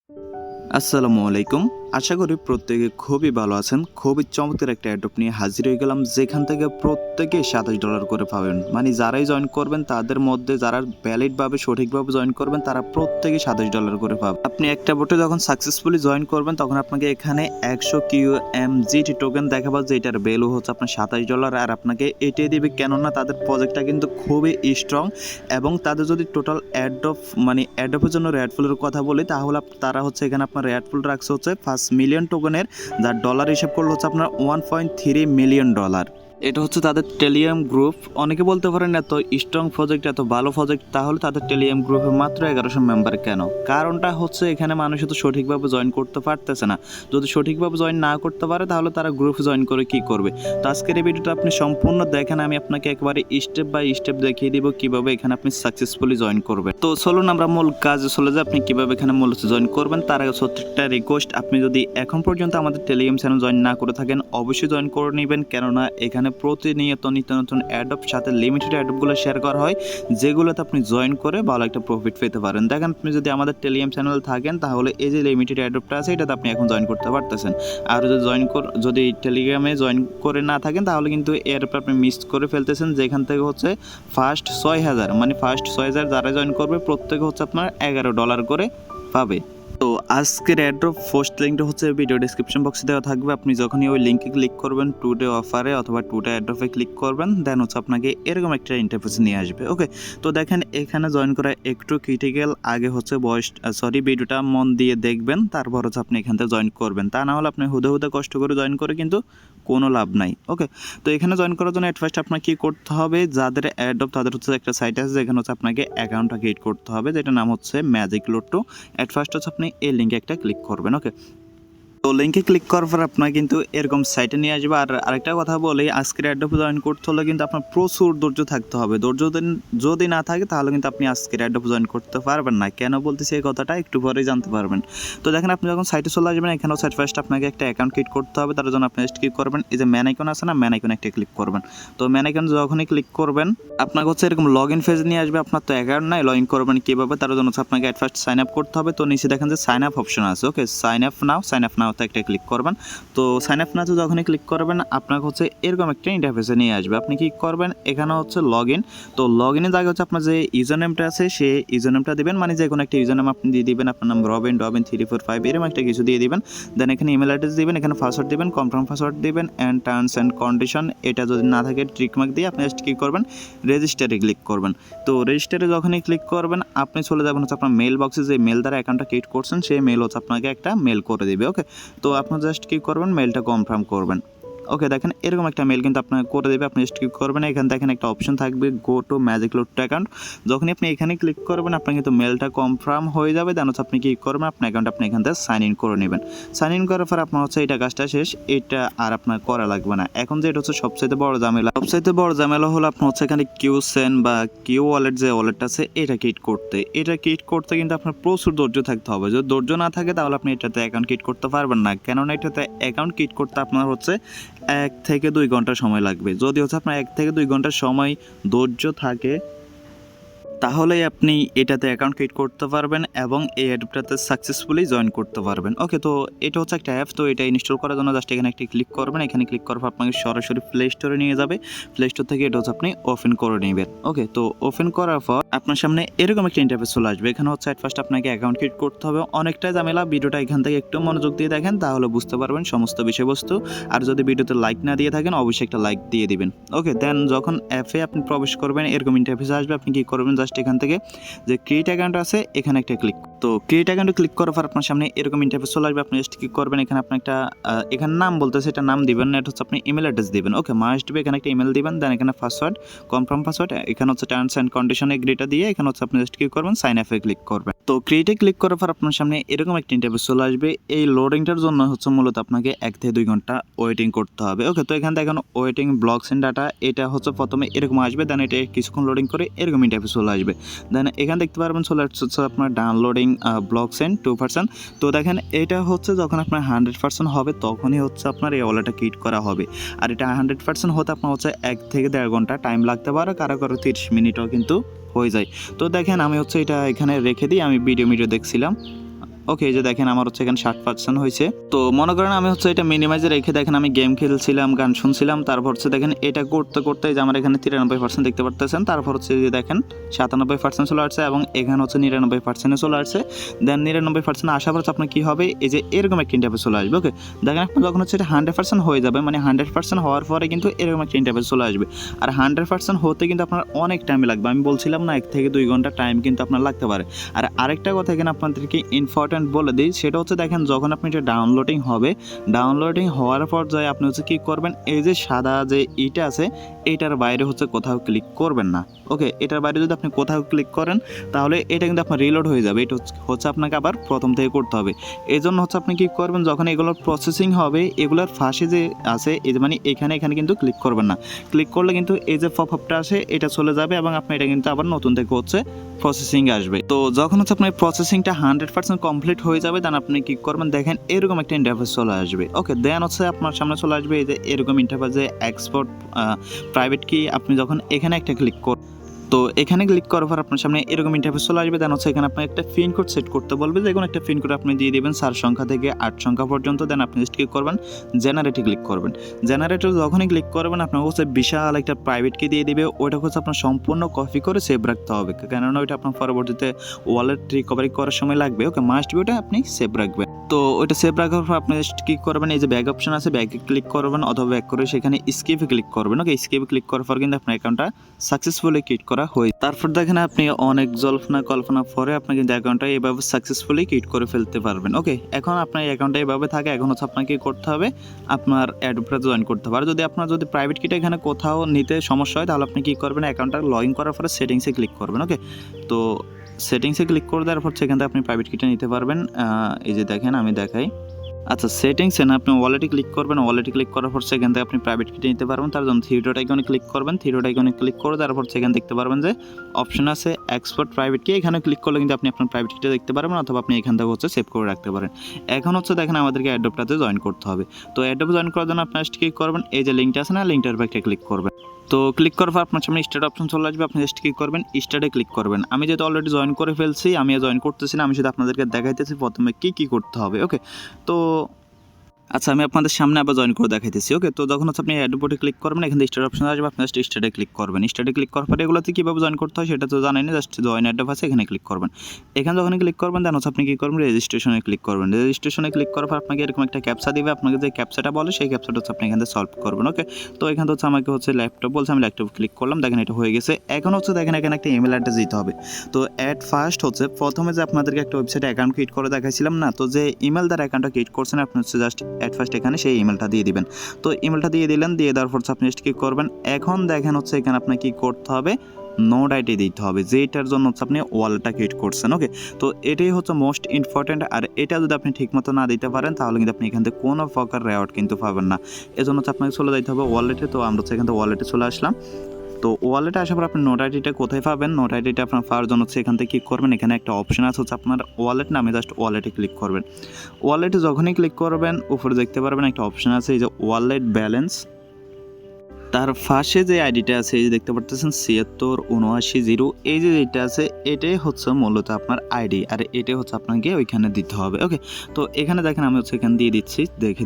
আসসালামু আলাইকুম। আশা করি প্রত্যেকে খুবই ভালো আছেন। খুবই চমৎকার একটা অ্যাড্রপ নিয়ে হাজির হয়ে গেলাম, যেখান থেকে প্রত্যেকে $27 করে পাবেন। মানে যারাই জয়েন করবেন তাদের মধ্যে যারা ভ্যালিডভাবে সঠিকভাবে জয়েন করবেন তারা প্রত্যেকে $27 করে পাবেন। আপনি একটা বোটে যখন সাকসেসফুলি জয়েন করবেন তখন আপনাকে এখানে 100 QMGT টোকেন দেখাবো, যেটার ভ্যালু হচ্ছে আপনার $27। আর আপনাকে এটাই দিবে, কেননা তাদের প্রজেক্টটা কিন্তু খুবই স্ট্রং এবং তাদের যদি টোটাল অ্যাড্রপের জন্য রেডফুলের কথা বলি তাহলে তারা হচ্ছে এখানে আপনার রেডফুল রাখছে হচ্ছে 5 মিলিয়ন টোকেনের, যার ডলার হিসাব করলে হচ্ছে আপনার $1.3 মিলিয়ন। এটা হচ্ছে তাদের টেলিগ্রাম গ্রুপ। অনেকে বলতে পারেন এত স্ট্রং প্রজেক্ট, এত ভালো প্রজেক্ট, তাহলে তাদের টেলিগ্রাম গ্রুপে মাত্র 1100 মেম্বার কেন? কারণটা হচ্ছে এখানে মানুষ তো সঠিকভাবে জয়েন করতে পারতেছে না। যদি সঠিকভাবে জয়েন না করতে পারে তাহলে তারা গ্রুপে জয়েন করে কি করবে? তো আজকের এই ভিডিওটা আপনি সম্পূর্ণ দেখেন, আমি আপনাকে একবারে স্টেপ বাই স্টেপ দেখিয়ে দিব কিভাবে এখানে আপনি সাকসেসফুলি জয়েন করবেন। তো চলুন আমরা মূল কাজে চলে যাই, আপনি কিভাবে এখানে মূলত জয়েন করবেন। তার আগে ছোট্ট একটা রিকোয়েস্ট, আপনি যদি এখন পর্যন্ত আমাদের টেলিগ্রাম চ্যানেল জয়েন না করে থাকেন অবশ্যই জয়েন করে নেবেন, কেননা এখানে প্রতিনিয়ত নিত্য নতুন অ্যাডপ সাথে লিমিটেড অ্যাডপগুলো শেয়ার করা হয়, যেগুলোতে আপনি জয়েন করে ভালো একটা প্রফিট পেতে পারেন। দেখেন, আপনি যদি আমাদের টেলিগ্রাম চ্যানেল থাকেন তাহলে এই যে লিমিটেড অ্যাডপটা আছে এটাতে আপনি এখন জয়েন করতে পারতেছেন। আর যদি টেলিগ্রামে জয়েন করে না থাকেন তাহলে কিন্তু অ্যাডপটা আপনি মিস করে ফেলতেছেন, যেখান থেকে হচ্ছে ফার্স্ট 6000 যারা জয়েন করবে প্রত্যেকে হচ্ছে আপনার $11 করে পাবে। তো আজকের অ্যাড্রপ পোস্ট লিঙ্কটা হচ্ছে ভিডিও ডিসক্রিপশন বক্সে দেওয়া থাকবে। আপনি যখনই ওই লিঙ্কে ক্লিক করবেন, টুডে অফারে অথবা টুডে অ্যাড্রপে ক্লিক করবেন, দেন হচ্ছে আপনাকে এরকম একটা ইন্টারফেস নিয়ে আসবে। ওকে, তো দেখেন এখানে জয়েন করা একটু ক্রিটিক্যাল। আগে হচ্ছে ভিডিওটা মন দিয়ে দেখবেন, তারপর হচ্ছে আপনি এখান থেকে জয়েন করবেন। তা না হলে আপনি হুদে কষ্ট করে জয়েন করে কিন্তু কোনো লাভ নাই। ওকে, তো এখানে জয়েন করার জন্য ফার্স্ট আপনাকে কী করতে হবে, যাদের অ্যাড্রপ তাদের হচ্ছে একটা সাইট আছে যেখানে হচ্ছে আপনাকে অ্যাকাউন্টটা ক্রিয়েট করতে হবে, যেটার নাম হচ্ছে ম্যাজিক লট্টো। ফার্স্ট হচ্ছে আপনি এই লিঙ্কে একটা ক্লিক করবেন। ওকে, তো লিঙ্কে ক্লিক করার পর আপনার কিন্তু এরকম সাইটে নিয়ে আসবে। আর আরেকটা কথা বলি, আজকের অ্যাড্রপে জয়েন করতে হলে কিন্তু আপনার প্রচুর ধৈর্য থাকতে হবে। ধৈর্য যদি না থাকে তাহলে কিন্তু আপনি আজকের অ্যাড্রপে জয়েন করতে পারবেন না। কেন বলতেছি এই কথাটা একটু পরেই জানতে পারবেন। তো দেখেন, আপনি যখন সাইটে চলে আসবেন এখানে সাইট ফার্স্ট আপনাকে একটা অ্যাকাউন্ট ক্রিয়েট করতে হবে। তার জন্য আপনি ক্লিক করবেন এই যে ম্যান আইকন আছে না, ম্যান আইকনে একটা ক্লিক করবেন। তো ম্যান আইকন যখনই ক্লিক করবেন আপনাকে হচ্ছে এরকম লগ ইন পেজ নিয়ে আসবে। আপনার তো অ্যাকাউন্ট নাই, লগ ইন করবেন কীভাবে? তার জন্য হচ্ছে আপনাকে ফার্স্ট সাইন আপ করতে হবে। তো নিচে দেখেন যে সাইন আপ অপশন আছে। ওকে, সাইন আপ নাওতে একটা ক্লিক করবেন। তো সাইন আপ নাতে যখনই ক্লিক করবেন আপনাকে হচ্ছে এরকম একটা ইন্টারফেসে নিয়ে আসবে। আপনি কি করবেন, এখানে হচ্ছে লগ ইন। তো লগ ইনের জায়গায় হচ্ছে আপনার যে ইউজার নেমটা আছে সেই ইউজার নেমটা দিবেন, মানে যে কোনো একটা ইউজার নেম আপনি দিয়ে দিবেন। আপনার নাম রবিন 345 এরকম একটা কিছু দিয়ে দিবেন। দেন এখানে ইমেল অ্যাড্রেস দিবেন, এখানে পাসওয়ার্ড দিবেন, কনফার্ম পাসওয়ার্ড দিবেন অ্যান্ড টার্মস অ্যান্ড কন্ডিশন। এটা যদি না থাকে ট্রিক মার্ক দিয়ে আপনি জাস্ট কী করবেন, রেজিস্টারে ক্লিক করবেন। তো রেজিস্টারে যখনই ক্লিক করবেন আপনি চলে যাবেন হচ্ছে আপনার মেল বক্সে, যে মেল দ্বারা অ্যাকাউন্টটা ক্রিয়েট করছেন সেই মেল হচ্ছে আপনাকে একটা মেল করে দেবে। ওকে, তো আপনার জাস্ট কী করবেন, মেলটা কনফার্ম করবেন। ওকে, দেখেন এরকম একটা মেল কিন্তু আপনাকে করে দেবে। আপনি জাস্ট ক্লিক করবেন, এখানে দেখেন একটা অপশন থাকবে গো টু ম্যাজিক লট্টো অ্যাকাউন্ট। যখনই আপনি এখানে ক্লিক করবেন আপনার কিন্তু মেলটা কনফার্ম হয়ে যাবে। দেন হচ্ছে আপনি কী করবেন, আপনার অ্যাকাউন্ট আপনি এখান থেকে সাইন ইন করে নেবেন। সাইন ইন করার পর আপনার হচ্ছে এটা কাজটা শেষ, এটা আর আপনার করা লাগবে না। এখন যে এটা হচ্ছে সবচাইতে বড় ঝামেলা হলো আপনার হচ্ছে এখানে কিউ সেন বা কিউ ওয়ালেট যে ওয়ালেটটা আছে এটা ক্রিয়েট করতে কিন্তু আপনার প্রচুর ধৈর্য থাকতে হবে। যদি ধৈর্য না থাকে তাহলে আপনি এটাতে অ্যাকাউন্ট ক্রিয়েট করতে পারবেন না, কেননা এটাতে অ্যাকাউন্ট ক্রিয়েট করতে আপনার হচ্ছে 1 থেকে 2 ঘন্টা সময় লাগবে। যদি হচ্ছে আপনার 1 থেকে 2 ঘন্টার সময় ধৈর্য থাকে তাহলেই আপনি এটাতে অ্যাকাউন্ট ক্রিয়েট করতে পারবেন এবং এই অ্যাডটাতে সাকসেসফুলি জয়েন করতে পারবেন। ওকে, তো এটা হচ্ছে একটা অ্যাপ। তো এটা ইনস্টল করার জন্য জাস্ট এখানে একটা ক্লিক করবেন। এখানে ক্লিক করার পর আপনাকে সরাসরি প্লে স্টোরে নিয়ে যাবে। প্লে স্টোর থেকে এটা হচ্ছে আপনি ওপেন করে নেবেন। ওকে, তো ওপেন করার পর আপনার সামনে এরকম একটা ইন্টারফেস চলে আসবে। এখানে হচ্ছে ফার্স্ট আপনাকে অ্যাকাউন্ট ক্রিয়েট করতে হবে। অনেকটাই ঝামেলা, ভিডিওটা এখান থেকে একটু মনোযোগ দিয়ে দেখেন তাহলে বুঝতে পারবেন সমস্ত বিষয়বস্তু। আর যদি ভিডিওতে লাইক না দিয়ে থাকেন অবশ্যই একটা লাইক দিয়ে দিবেন। ওকে, দেন যখন অ্যাপে আপনি প্রবেশ করবেন এরকম ইন্টারফেস আসবে। আপনি কি করবেন, জাস্ট এখান থেকে যে ক্রিয়েট অ্যাকাউন্ট আছে এখানে একটা ক্লিক। তো ক্রিয়েট অ্যাকাউন্টে ক্লিক করার পর আপনার সামনে এরকম ইন্টারফেস চলে আসবে। আপনি জাস্ট কি করবেন, এখানে আপনি একটা এখানে নাম বলতেছে এটা নাম দিবেন না, এটা হচ্ছে আপনি ইমেল অ্যাড্রেস দিবেন। ওকে, মাস্ট বি এখানে একটা ইমেল দিবেন। দেন এখানে পাসওয়ার্ড, কনফার্ম পাসওয়ার্ড, এখানে হচ্ছে টার্মস অ্যান্ড কন্ডিশন এগ্রিটা দিয়ে এখানে হচ্ছে আপনি জাস্ট কি করবেন, সাইন আপে ক্লিক করবেন। তো ক্রিয়েটে ক্লিক করার পর আপনার সামনে এরকম একটা ইন্টারফেস চলে আসবে। এই লোডিংটার জন্য হচ্ছে মূলত আপনাকে 1 থেকে 2 ঘন্টা ওয়েটিং করতে হবে। ওকে, তো এখানে দেখেন ওয়েটিং ব্লকস এন্ড ডাটা, এটা হচ্ছে প্রথমে এরকম আসবে। দেন এটা কিছুক্ষণ লোডিং করে এরকম ইন্টারফেস চলে আসবে। দেন এখানে দেখতে পারবেন চলে আসছে আপনার ডাউনলোডিং ব্লকস এন্ড 2%। তো দেখেন এটা হচ্ছে যখন আপনার 100% হবে তখনই হচ্ছে আপনার এই ওয়ালেটটা ক্রিয়েট করা হবে। আর এটা 100% হতে আপনার হচ্ছে 1 থেকে 1.5 ঘন্টা টাইম লাগতে পারে, কারো 30 মিনিটও কিন্তু হয়ে যায়। তো দেখেন আমি হচ্ছে এটা এখানে রেখে দিই, আমি ভিডিও দেখছিলাম। ওকে, এই যে দেখেন আমার হচ্ছে এখানে 60% হয়েছে। তো মনে করেন আমি হচ্ছে এটা মিনিমাইজে রেখে দেখেন আমি গেম খেলছিলাম, গান শুনছিলাম, তারপর হচ্ছে দেখেন এটা করতে করতে যে আমার এখানে 93% দেখতে পারতেছেন, তারপর হচ্ছে যে দেখেন 97% চলে আসছে এবং এখানে হচ্ছে 99% চলে আসছে। দেন 99% আসার পর আপনার কি হবে, এই যে এরকম একটা ইন্টারফেস চলে আসবে। ওকে, দেখেন আপনি যখন হচ্ছে এটা 100% হয়ে যাবে, মানে 100% হওয়ার পরে কিন্তু এরকম একটা ইন্টারফেস চলে আসবে। আর 100% হতে কিন্তু আপনার অনেক টাইম লাগবে, আমি বলছিলাম না 1 থেকে 2 ঘন্টা টাইম কিন্তু আপনার লাগতে পারে। আর আরেকটা কথা এখানে আপনাদেরকে ইম্পর্টেন্ট বলে দিই, সেটা হচ্ছে দেখেন যখন আপনি এটা ডাউনলোডিং হবে, ডাউনলোডিং হওয়ার পর যায় আপনি হচ্ছে কী করবেন, এই যে সাদা যে ইটা আছে এইটার বাইরে হচ্ছে কোথাও ক্লিক করবেন না। ওকে, এটার বাইরে যদি আপনি কোথাও ক্লিক করেন তাহলে এটা কিন্তু আপনার রিলোড হয়ে যাবে, এটা হচ্ছে আপনাকে আবার প্রথম থেকে করতে হবে। এই জন্য হচ্ছে আপনি কী করবেন, যখন এগুলোর প্রসেসিং হবে এগুলোর ফাঁসে যে আছে এই যে মানে এখানে কিন্তু ক্লিক করবেন না। ক্লিক করলে কিন্তু এই যে পপআপটা আসে এটা চলে যাবে এবং আপনি এটা কিন্তু আবার নতুন থেকে হচ্ছে প্রসেসিং আসবে। তো যখন হচ্ছে আপনার প্রসেসিংটা 100% কমপ্লিট হয়ে যাবে দেন আপনি কি করবেন, দেখেন এরকম একটা ইন্টারফেস চলে আসবে। ওকে, দেন হচ্ছে আপনার সামনে চলে আসবে এই যে এরকম ইন্টারফেসে এক্সপোর্ট প্রাইভেট কি, আপনি যখন এখানে একটা ক্লিক তো এখানে ক্লিক করার পর আপনার সামনে এরকম ইন্টারফেস চলে আসবে। দেন হচ্ছে এখানে আপনার একটা পিন কোড সেট করতে বলবে, যে কোনো একটা পিন কোড আপনি দিয়ে দিবেন 4 সংখ্যা থেকে 8 সংখ্যা পর্যন্ত। দেন আপনি জাস্ট ক্লিক করবেন, জেনারেটে ক্লিক করবেন। জেনারেটর যখনই ক্লিক করবেন আপনার হচ্ছে বিশাল একটা প্রাইভেট কি দিয়ে দিবে, ওইটা হচ্ছে আপনার সম্পূর্ণ কপি করে সেভ রাখতে হবে, কেননা ওইটা আপনার পরবর্তীতে ওয়ালেট রিকভারি করার সময় লাগবে। ওকে, মাস্ট বি ওটা আপনি সেভ রাখবেন। তো ওইটা সেভ রাখার পর আপনি জাস্ট ক্লিক করবেন, এই যে ব্যাক অপশন আছে ব্যাকে ক্লিক করবেন অথবা ব্যাক করে সেখানে স্কিপে ক্লিক করবেন। ওকে, স্কিপে ক্লিক করার পর কিন্তু আপনার অ্যাকাউন্টটা সাকসেসফুলি ক্রিয়েট করা হয়। তারপর দেখেন আপনি অনেক জল্পনা কল্পনা পরে আপনি কিন্তু অ্যাকাউন্টটা এইভাবে সাকসেসফুলি ক্রিয়েট করে ফেলতে পারবেন। ওকে, এখন আপনার অ্যাকাউন্টটা এইভাবে থাকে, এখন হচ্ছে আপনাকে করতে হবে আপনার অ্যাডোবটা জয়েন করতে হবে। আর যদি আপনার প্রাইভেট কিটা এখানে কোথাও নিতে সমস্যা হয় তাহলে আপনি কী করবেন, অ্যাকাউন্টটা লগ ইন করার পরে সেটিংসে ক্লিক করবেন। ওকে, তো সেটিংসে ক্লিক করে দেওয়ার পর সেখান থেকে আপনি প্রাইভেট কিটা নিতে পারবেন। এই যে দেখেন আমি দেখাই, আচ্ছা সেটিংসে না আপনি ওয়ালেটে ক্লিক করবেন, ওয়ালেটে ক্লিক করার পর সেখান থেকে আপনি প্রাইভেট কিটা নিতে পারবেন। তার জন্য থ্রি ডট আইকনে ক্লিক করবেন, থ্রি ডট আইকনে ক্লিক করে তারপর সেখানে দেখতে পারবেন যে অপশন আছে এক্সপোর্ট প্রাইভেট কি, এখানে ক্লিক করলে কিন্তু আপনি আপনার প্রাইভেট কিটা দেখতে পারবেন অথবা আপনি এখান থেকে হচ্ছে সেভ করে রাখতে পারেন। এখন হচ্ছে দেখেন আমাদেরকে অ্যাডোবটাতে জয়েন করতে হবে। তো অ্যাডোব জয়েন করার জন্য আপনি ক্লিক করবেন, এই যে লিঙ্কটা আছে না লিঙ্কটার উপর একটা ক্লিক করবেন। তো ক্লিক করার পর আপনার সামনে স্টার্ট অপশন চলে আসবে, আপনি জাস্ট কী করবেন, স্টার্টে ক্লিক করবেন। আমি যেহেতু অলরেডি জয়েন করে ফেলছি, আমি জয়েন করতেছি না, আমি শুধু আপনাদেরকে দেখাইতেছি প্রথমে কী করতে হবে। ওকে, তো আচ্ছা আমি আপনাদের সামনে আবার জয়েন করে দেখাইতেছি। ওকে, তো যখন হচ্ছে আপনি অ্যাডোবটে ক্লিক করবেন, এখানে স্টার্ট অপশন আসবে, আপনি জাস্ট স্টার্টে ক্লিক করবেন। স্টার্টে ক্লিক করার পরে এগুলোতে কীভাবে জয়েন করতে হয় সেটা তো জানেন, জাস্ট জয়েন অ্যাডোব আছে এখানে ক্লিক করবেন। এখানে যখন ক্লিক করবেন দেন হচ্ছে আপনি কী করবেন, রেজিস্ট্রেশনে ক্লিক করবেন। রেজিস্ট্রেশনে ক্লিক করার পর আপনাকে এরকম একটা ক্যাপচা দিবে, আপনাকে যে ক্যাপচাটা বলে সেই ক্যাপচাটা হচ্ছে আপনি এখানে সলভ করবেন। ওকে, তো এখানে হচ্ছে আমাকে হচ্ছে ল্যাপটপ বলছে, আমি ল্যাপটপ ক্লিক করলাম, দেখেন এটা হয়ে গেছে। এখন হচ্ছে দেখেন এখানে একটা ইমেল অ্যাড্রেস দিতে হবে। তো অ্যাট ফার্স্ট হচ্ছে প্রথমে যে আপনাদেরকে একটা ওয়েবসাইটে অ্যাকাউন্ট ক্রিয়েট করে দেখাইছিলাম না, তো যে ইমেল দ্বারা অ্যাকাউন্টটা ক্রিয়েট করছেন আপনি হচ্ছে জাস্ট অ্যাট ফার্স্ট এখানে সেই ইমেলটা দিয়ে দিবেন। তো ইমেলটা দিয়ে দিলেন, দিয়ে দেওয়ার পর আপনি জাস্ট কী করবেন, এখন দেখেন হচ্ছে এখানে আপনাকে কী করতে হবে, নোড আইডি দিতে হবে, যেটার জন্য হচ্ছে আপনি ওয়ালেটটা ক্রিয়েট করছেন। ওকে, তো এটাই হচ্ছে মোস্ট ইম্পর্ট্যান্ট, আর এটা যদি আপনি ঠিকমতো না দিতে পারেন তাহলে কিন্তু আপনি এখান থেকে কোনো প্রকার রেওয়ার্ড কিন্তু পাবেন না। এজন্য হচ্ছে আপনাকে চলে যেতে হবে ওয়ালেটে। তো আমরা হচ্ছে এখান থেকে ওয়ালেটে চলে আসলাম। তো ওয়ালেটে আসার পর আপনি নোট আইডিটা কোথায় পাবেন, নোট আইডিটা আপনার পাওয়ার জন্য হচ্ছে এখান থেকে কী করবেন, এখানে একটা অপশন আছে হচ্ছে আপনার ওয়ালেট নামে, জাস্ট ওয়ালেটে ক্লিক করবেন। ওয়ালেটে যখনই ক্লিক করবেন উপরে দেখতে পারবেন একটা অপশন আছে এই যে ওয়ালেট ব্যালেন্স, তার পাশে যে আইডিটা আছে এই যে দেখতে পারতেছেন ৭৬,৭৯,০ এই যে যেটা আছে এটাই হচ্ছে মূলত আপনার আইডি, আর এটাই হচ্ছে আপনাকে ওইখানে দিতে হবে। ওকে, তো এখানে দেখেন আমি হচ্ছে এখানে দিয়ে দিচ্ছি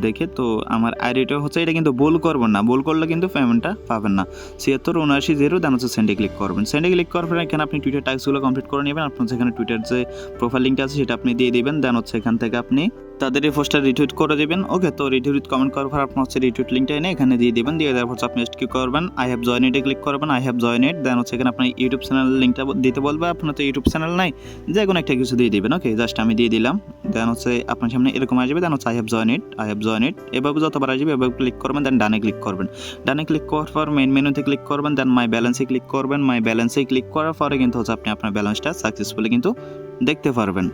দেখে তো আমার আইডিটা হচ্ছে, এটা কিন্তু ভুল করবেন না, ভুল করলে কিন্তু পেমেন্টটা পাবেন না। ৭৬,৭৯,০ দেন হচ্ছে সেন্ডে ক্লিক করবেন। সেন্ডে ক্লিক করার পরে এখানে আপনি টুইটার টাস্কগুলো কমপ্লিট করে নেবেন। আপনার যেখানে টুইটার যে প্রোফাইল লিঙ্কটা আছে সেটা আপনি দিয়ে দিবেন, দেন হচ্ছে এখান থেকে আপনি তাদের এই পোস্টটা রিটুইট করে দেবেন। ওকে, তো রিটুইট কমেন্ট করার পর আপনার হচ্ছে রিটুইট লিঙ্কটা এনে এখানে দিয়ে দেবেন, দিয়ে দেওয়ার পর আপনি জাস্ট কী করবেন, আই হ্যাভ জয়েন ইটে ক্লিক করবেন। আই হ্যাভ জয়েন ইট, দেন হচ্ছে এখানে আপনার ইউটিউব চ্যানেল লিঙ্কটা দিতে বলবে, আপনার তো ইউটিউব চ্যানেল নাই, যে কোনো একটা কিছু দিয়ে দিবেন। ওকে, জাস্ট আমি দিয়ে দিলাম, দেন হচ্ছে আপনার সামনে এরকম আসবে, দেন হচ্ছে I have join it, I have join it এভাবে যতবার আসবে এভাবে ক্লিক করবেন, দেন ডানে ক্লিক করবেন। ডানে ক্লিক করার পর মেইন মেনুতে ক্লিক করবেন, দেন মাই ব্যালেন্সে ক্লিক করবেন। মাই ব্যালেন্সে ক্লিক করার পরে কিন্তু হচ্ছে আপনি আপনার ব্যালেন্সটা সাকসেসফুলি কিন্তু দেখতে পারবেন।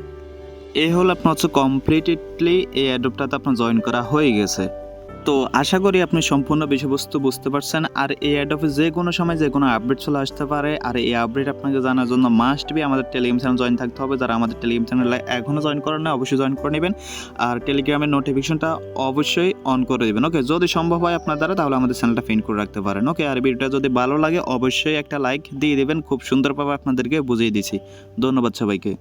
এই হলো আপনার হচ্ছে কমপ্লিটলি এই অ্যাডোবটাতে আপনার জয়েন করা হয়ে গেছে। তো আশা করি আপনি সম্পূর্ণ বিষয়বস্তু বুঝতে পারছেন। আর এই অ্যাডোবে যে কোনো সময় যে কোনো আপডেট চলে আসতে পারে, আর এই আপডেট আপনাকে জানার জন্য মাস্ট বি আমাদের টেলিগ্রাম চ্যানেল জয়েন থাকতে হবে। যারা আমাদের টেলিগ্রাম চ্যানেলে এখনও জয়েন করেন না অবশ্যই জয়েন করে নেবেন, আর টেলিগ্রামের নোটিফিকেশনটা অবশ্যই অন করে দেবেন। ওকে, যদি সম্ভব হয় আপনার দ্বারা তাহলে আমাদের চ্যানেলটা পিন করে রাখতে পারেন। ওকে, আর ভিডিওটা যদি ভালো লাগে অবশ্যই একটা লাইক দিয়ে দেবেন, খুব সুন্দরভাবে আপনাদেরকে বুঝিয়ে দিছি। ধন্যবাদ সবাইকে।